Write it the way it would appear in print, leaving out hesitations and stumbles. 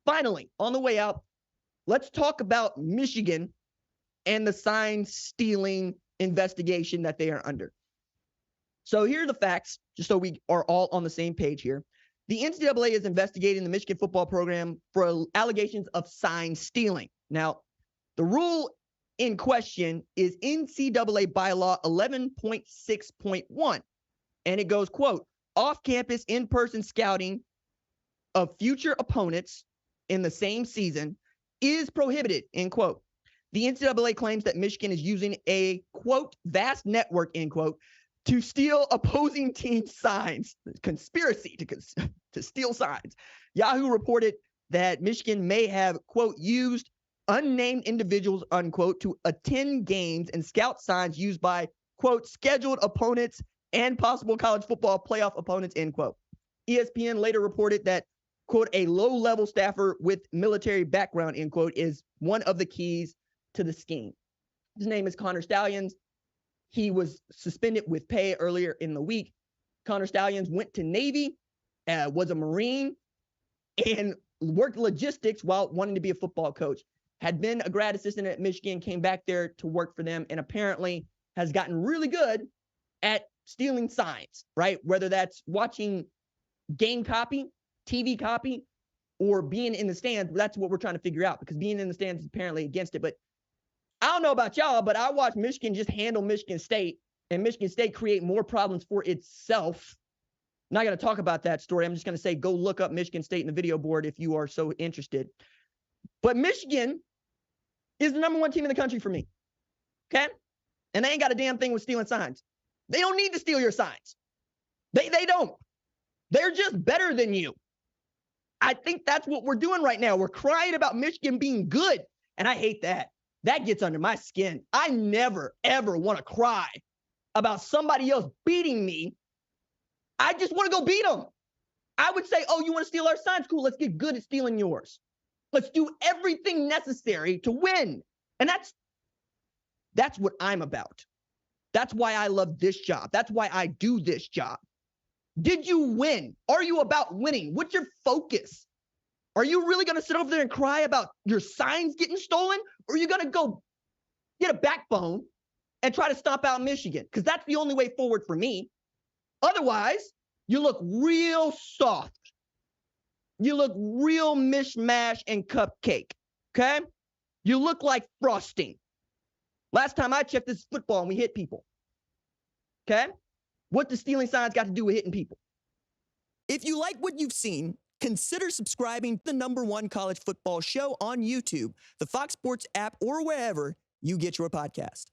finally, on the way out, let's talk about Michigan and the sign stealing investigation that they are under. So here are the facts, just so we are all on the same page here. The NCAA is investigating the Michigan football program for allegations of sign stealing. Now, the rule in question is NCAA bylaw 11.6.1, and it goes, quote, off-campus in-person scouting of future opponents in the same season is prohibited, end quote. The NCAA claims that Michigan is using a, quote, vast network, end quote, to steal opposing team signs. Conspiracy to steal signs. Yahoo reported that Michigan may have, quote, used unnamed individuals, unquote, to attend games and scout signs used by, quote, scheduled opponents and possible college football playoff opponents, end quote. ESPN later reported that, quote, a low-level staffer with military background, end quote, is one of the keys to the scheme. His name is Connor Stalions. He was suspended with pay earlier in the week. Connor Stalions went to Navy, was a Marine, and worked logistics while wanting to be a football coach. Had been a grad assistant at Michigan, came back there to work for them, and apparently has gotten really good at stealing signs, right? Whether that's watching game copy, TV copy, or being in the stands. That's what we're trying to figure out, because being in the stands is apparently against it. But I don't know about y'all, but I watched Michigan just handle Michigan State, and Michigan State create more problems for itself. I'm not going to talk about that story. I'm just going to say go look up Michigan State in the video board if you are so interested. But Michigan is the number one team in the country for me, okay? And they ain't got a damn thing with stealing signs. They don't need to steal your signs. They don't. They're just better than you. I think that's what we're doing right now. We're crying about Michigan being good, and I hate that. That gets under my skin. I never, ever want to cry about somebody else beating me. I just want to go beat them. I would say, oh, you want to steal our signs? Cool, let's get good at stealing yours. Let's do everything necessary to win. And that's what I'm about. That's why I love this job. That's why I do this job. Did you win? Are you about winning? What's your focus? Are you really going to sit over there and cry about your signs getting stolen? Or are you going to go get a backbone and try to stomp out Michigan? Because that's the only way forward for me. Otherwise, you look real soft. You look real mishmash and cupcake, okay? You look like frosting. Last time I checked, this is football and we hit people, okay? What does stealing signs got to do with hitting people? If you like what you've seen, consider subscribing to the #1 college football show on YouTube, the Fox Sports app, or wherever you get your podcast.